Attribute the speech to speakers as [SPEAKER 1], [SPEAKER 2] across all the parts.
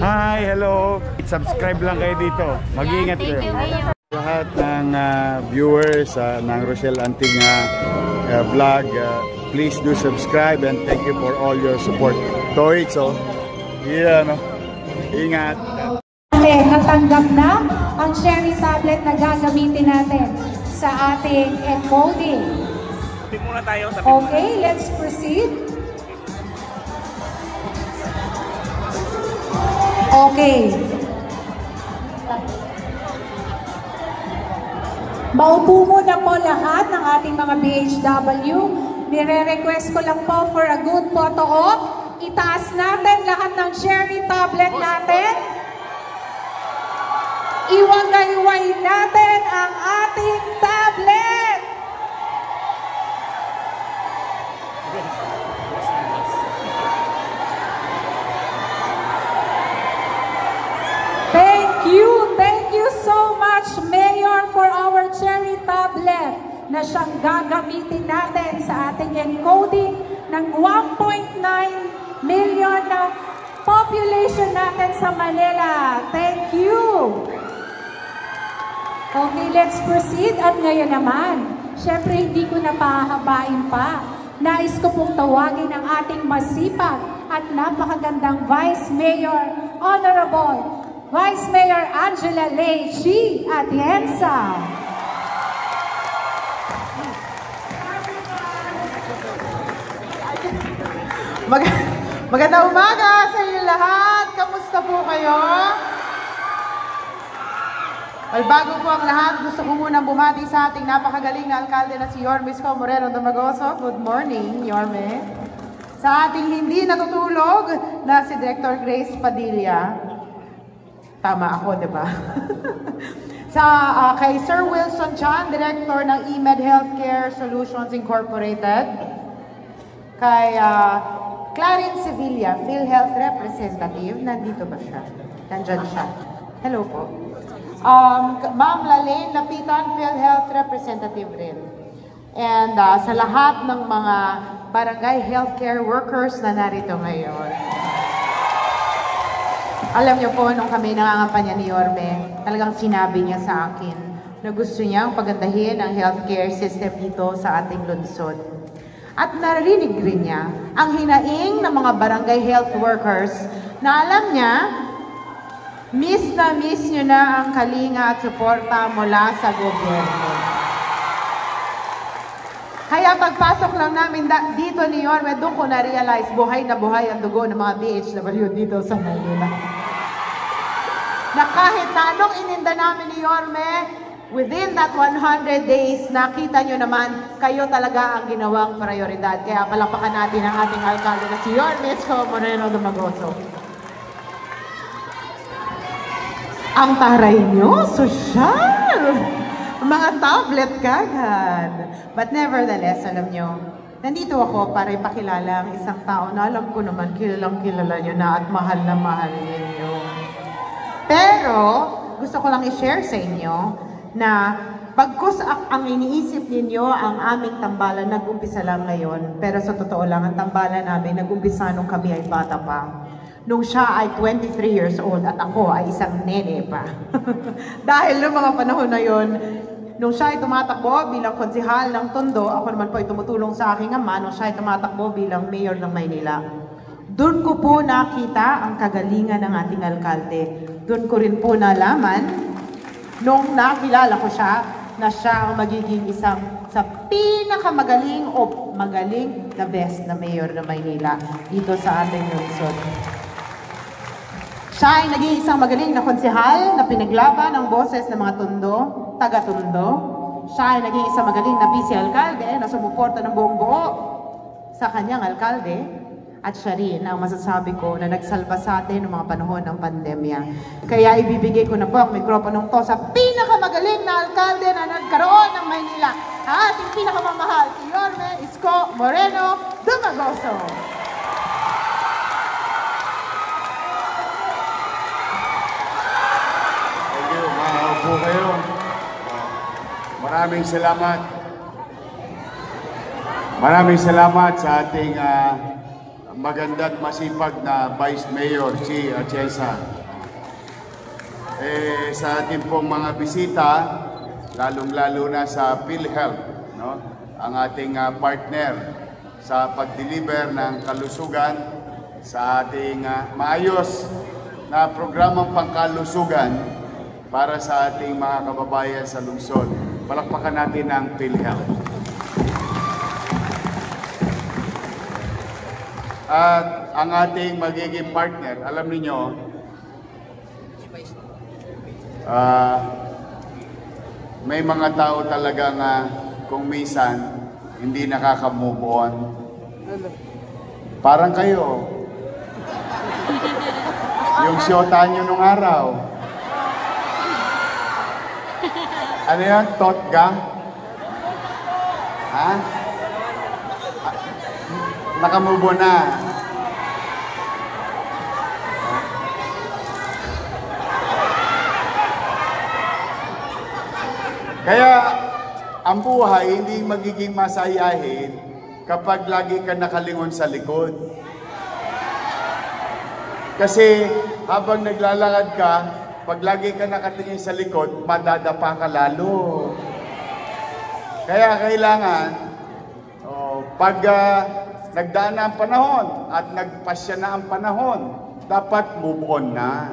[SPEAKER 1] Hi, hello. Subscribe lang kayo dito. Mag-iingat kayo. Lahat ng viewers ng Rochelle Anting vlog, please do subscribe and thank you for all your support. Toitso, ingat.
[SPEAKER 2] Natanggap na ang Cherry tablet na gagamitin natin sa ating encoding. Okay, let's proceed. Okay. Maupo muna po lahat ng ating mga BHW. Nire-request ko lang po for a good photo op. Itaas natin lahat ng Cherry tablet natin. Iwagayway natin ang ating tablet. Thank you so much, Mayor, for our Cherry tablet na siyang gagamitin natin sa ating encoding ng 1.9 million na population natin sa Manila. Thank you! Okay, let's proceed. At ngayon naman, syempre hindi ko na pahahabain pa. Nais ko pong tawagin ang ating masipag at napakagandang Vice Mayor, Honorable Vice Mayor Angela Lei G. Atienza.
[SPEAKER 3] Magandang umaga sa inyo lahat. Kamusta po kayo? Well, bago po ang lahat, gusto ko munang bumati sa ating napakagaling na alkalde na si Yorme Isko Moreno Dumagoso. Good morning, Yorme. Sa ating hindi natutulog na si Director Grace Padilla. Tama ako, di ba? Kay Sir Wilson Chan, Director ng eMed Healthcare Solutions Incorporated. Kay Clarence Sevilla, PhilHealth Representative. Nandito ba siya? Nandyan siya. Hello po. Ma'am Lalaine Lapitan, PhilHealth Representative rin. And sa lahat ng mga barangay healthcare workers na narito ngayon. Alam niyo po, nung kami nangangampanya ni Yorme, talagang sinabi niya sa akin na gusto niyang pagandahin ang healthcare system dito sa ating lungsod. At narinig rin niya ang hinaing ng mga barangay health workers na alam niya, miss niyo na ang kalinga at suporta mula sa gobyerno. Kaya pagpasok lang namin dito ni Yorme, doon ko na-realize buhay na buhay ang dugo ng mga BHW dito sa Manila. Na kahit na anong ininda namin ni Yorme, within that 100 days, nakita nyo naman, kayo talaga ang ginawang prioridad. Kaya palakpakan natin ang ating alkalde na si Yorme Isko Moreno Dumagoso. Ang taray nyo, sosyal! Mga tablet kagad. But nevertheless, alam nyo, nandito ako para ipakilala ang isang tao na alam ko naman kilalang kilala nyo na at mahal na mahal ninyo. Pero, gusto ko lang i-share sa inyo na pagkus ang iniisip ninyo ang aming tambalan, nag-umpisa lang ngayon. Pero sa totoo lang, ang tambalan namin, nag-umpisa nung kami ay bata pa. Nung siya ay 23 years old at ako ay isang nene pa. Dahil noong mga panahon na yon, nung siya ay tumatakbo bilang konsihal ng Tondo, ako naman po ay tumutulong sa aking ama, nung siya ay tumatakbo bilang mayor ng Maynila. Doon ko po nakita ang kagalingan ng ating alkalde. Doon ko rin po nalaman, nung nakilala ko siya, na siya ang magiging isang sa pinakamagaling o magaling na best na mayor ng Maynila dito sa ating lungsod. Siya ay naging isang magaling na konsehal na pinaglaban ang boses ng mga Tondo, taga-Tondo. Siya ay naging isang magaling na vice-alkalde na sumuporta ng buong buo sa kanyang alkalde. At siya rin ang masasabi ko na nagsalba sa atin ng mga panahon ng pandemya. Kaya ibibigay ko na po ang mikroponong to sa pinakamagaling na alkalde na nagkaroon ng Maynila. Ang ating pinakamamahal, si Yorme Isko Moreno Dumagoso.
[SPEAKER 1] Thank you. Mahal po kayo. Maraming salamat. Maraming salamat sa ating maganda at masipag na Vice Mayor Chi Atienza. Sa ating pong mga bisita, lalong-lalo na sa PhilHealth, no? Ang ating partner sa pag-deliver ng kalusugan sa ating maayos na programang pangkalusugan para sa ating mga kababayan sa lungsod. Palakpakan natin ang PhilHealth. At ang ating magiging partner, alam niyo, may mga tao talagang kung minsan hindi nakaka-move on. Parang kayo. Yung siyota nyo nung araw. Ano yan? Totga? Ha? Naka-move on na. Kaya ang buhay hindi magiging masayahin kapag lagi ka nakalingon sa likod. Kasi habang naglalakad ka, pag lagi ka nakatingin sa likod, madadapa ka lalo. Kaya kailangan, pag nagdaan na ang panahon at nagpasya na ang panahon, dapat move on na.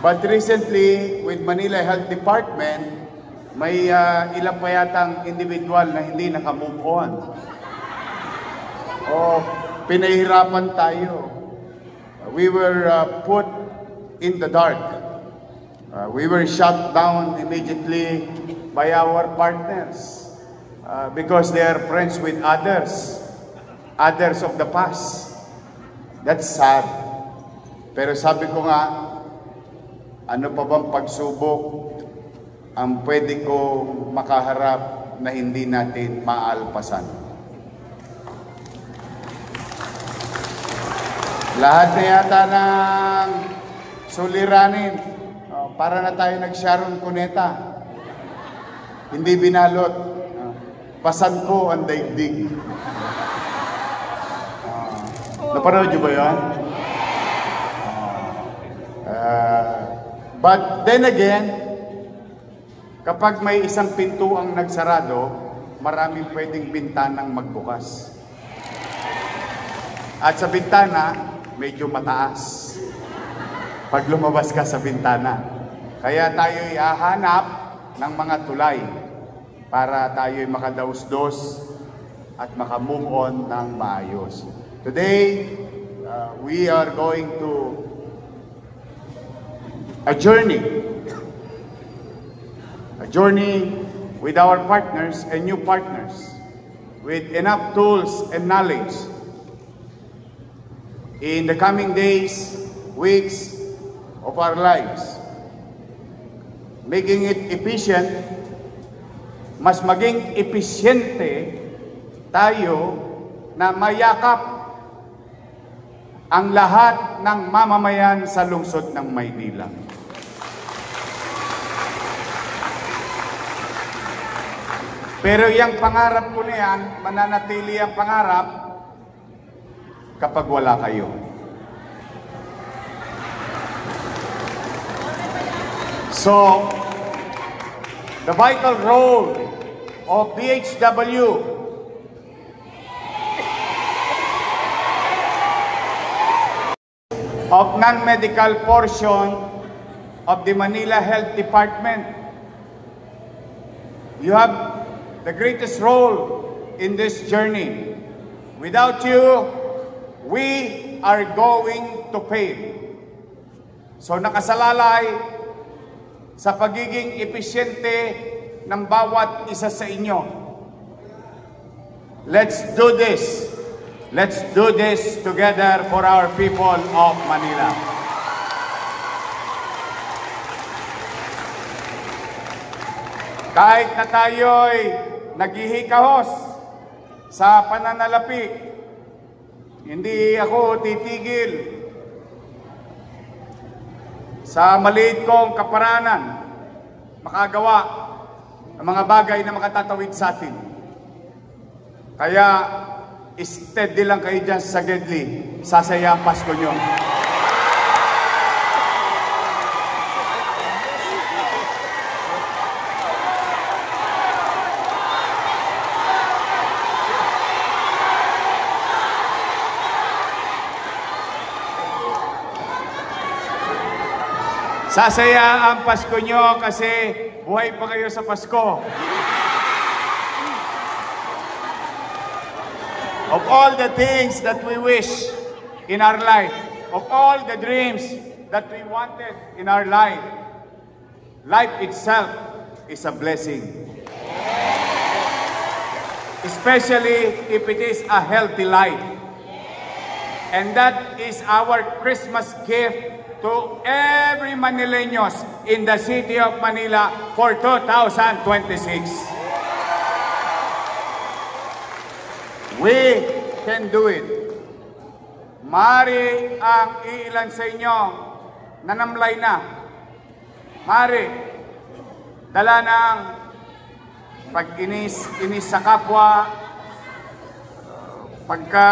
[SPEAKER 1] But recently, with Manila Health Department, may ilang pa yatang individual na hindi naka-move on. Pinahirapan tayo. We were put in the dark. We were shut down immediately by our partners because they are friends with others of the past. That's sad. Pero sabi ko nga, ano pa bang pagsubok ang pwede ko makaharap na hindi natin maalpasan? Lahat na yata ng suliranin, para na tayo nag-Sharon Cuneta. Hindi binalot. Pasan ko ang daigdig. Napanood niyo ba yan? But then again, kapag may isang pinto ang nagsarado, maraming pwedeng bintanang magbukas. At sa bintana, medyo mataas. Pag lumabas ka sa bintana. Kaya tayo'y hahanap ng mga tulay para tayo'y makadausdos at makamove on ng maayos. Today, we are going to a journey with our partners and new partners with enough tools and knowledge in the coming days, weeks of our lives, making it efficient, mas maging episyente tayo na mayakap ang lahat ng mamamayan sa lungsod ng Maynila. Pero yung pangarap ko na yan, mananatili ang pangarap kapag wala kayo. So, the vital role of DHW of non-medical portion of the Manila Health Department. You have the greatest role in this journey. Without you, we are going to fail. So nakasalalay sa pagiging episyente ng bawat isa sa inyo. Let's do this. Let's do this together for our people of Manila. Kahit na tayo'y naghihikahos sa pananalapi, hindi ako titigil sa maliit kong kaparanan makagawa ng mga bagay na makatatawid sa atin. Kaya, steady lang kayo dyan sa Gedli. Sasaya ang Pasko nyo. Sasaya ang Pasko nyo kasi buhay pa kayo sa Pasko. Of all the things that we wish in our life, of all the dreams that we wanted in our life, life itself is a blessing. Especially if it is a healthy life. And that is our Christmas gift to every Manileños in the city of Manila for 2026. We can do it. Mari ang iilan sa inyo nanamlay na. Mari, dala ng pag-inis sa kapwa, pagka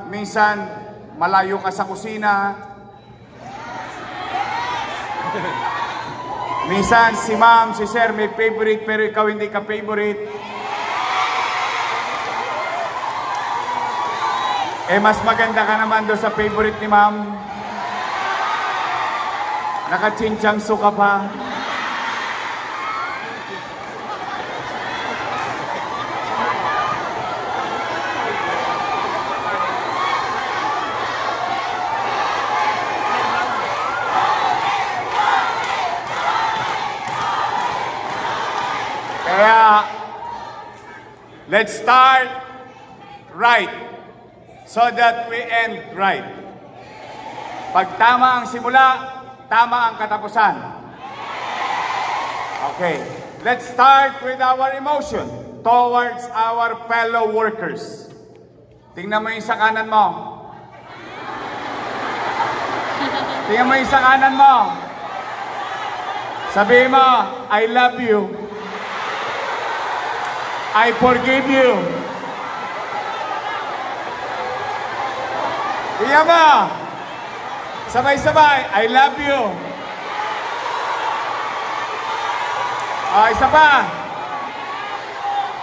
[SPEAKER 1] minsan malayo ka sa kusina, minsan si ma'am, si sir may favorite pero ikaw hindi ka favorite. Eh mas maganda ka naman doon sa favorite ni ma'am. Nakachinchang suka pa. Kaya, let's start right so that we end right. Pag tama ang simula, tama ang katapusan. Okay, let's start with our emotion towards our fellow workers. Tingnan mo yung sa kanan mo. Tingnan mo yung sa kanan mo. Sabihin mo, I love you. I forgive you. Tingnan mo. Sabay-sabay, I love you. Isa pa.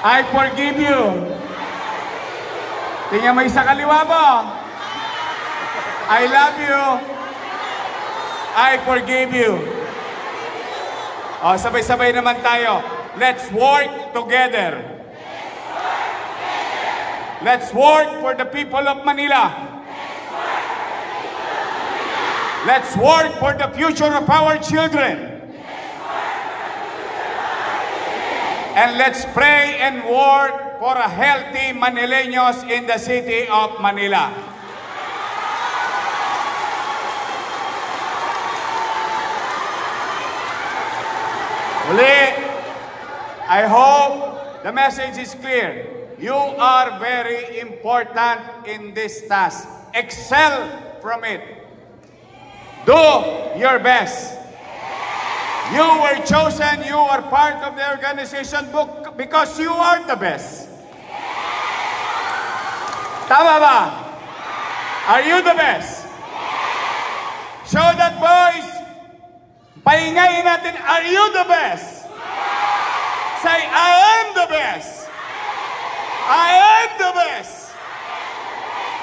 [SPEAKER 1] I forgive you. Tingnan mo isa kaliwa mo. I love you. I forgive you. Sabay-sabay naman tayo. Let's work together. Let's work for the people of Manila. Let's work for the future of our children. And let's pray and work for a healthy Manileños in the city of Manila. Uli, I hope the message is clear. You are very important in this task. Excel from it. Do your best. You were chosen, you are part of the organization book because you are the best. Tama ba? Are you the best? Show that, boys. Pahingayin natin, are you the best? Say, I am the best. I am the best.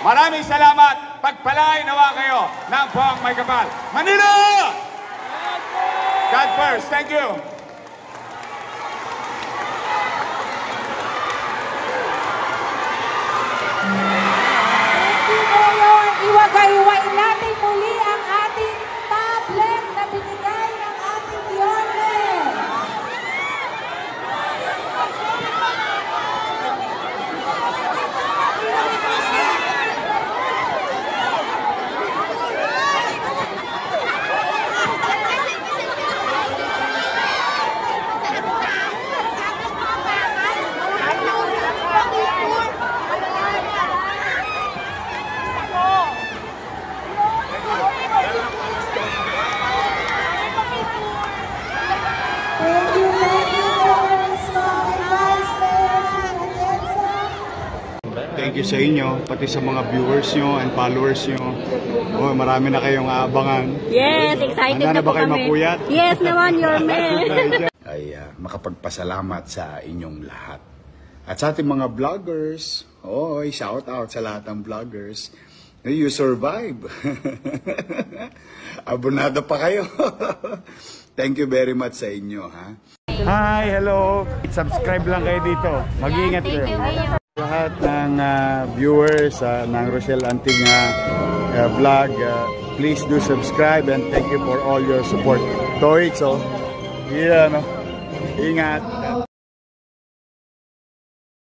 [SPEAKER 1] Maraming salamat. Pagpalain nawa kayo ng buong may kapal. Manila! God first. Thank you.
[SPEAKER 2] Iwagay-iwain natin muli ang ating tablet na binigay ng ating Yorme.
[SPEAKER 1] sa inyo, pati sa mga viewers nyo and followers nyo. Oh, marami na kayong aabangan.
[SPEAKER 4] Yes, excited
[SPEAKER 1] Handa
[SPEAKER 4] na po
[SPEAKER 1] ba kayo
[SPEAKER 4] kami.
[SPEAKER 1] mapuyat?
[SPEAKER 4] Yes naman, your man.
[SPEAKER 1] Ay makapagpasalamat sa inyong lahat. At sa ating mga vloggers, shout out sa lahat ng vloggers. You survive. Abonado pa kayo. Thank you very much sa inyo, ha? Hi, hello. Subscribe lang kayo dito. Mag-iingat kayo. Lahat ng viewers ng Rochelle Anting vlog, please do subscribe and thank you for all your support. Toits, yeah, no? Ingat.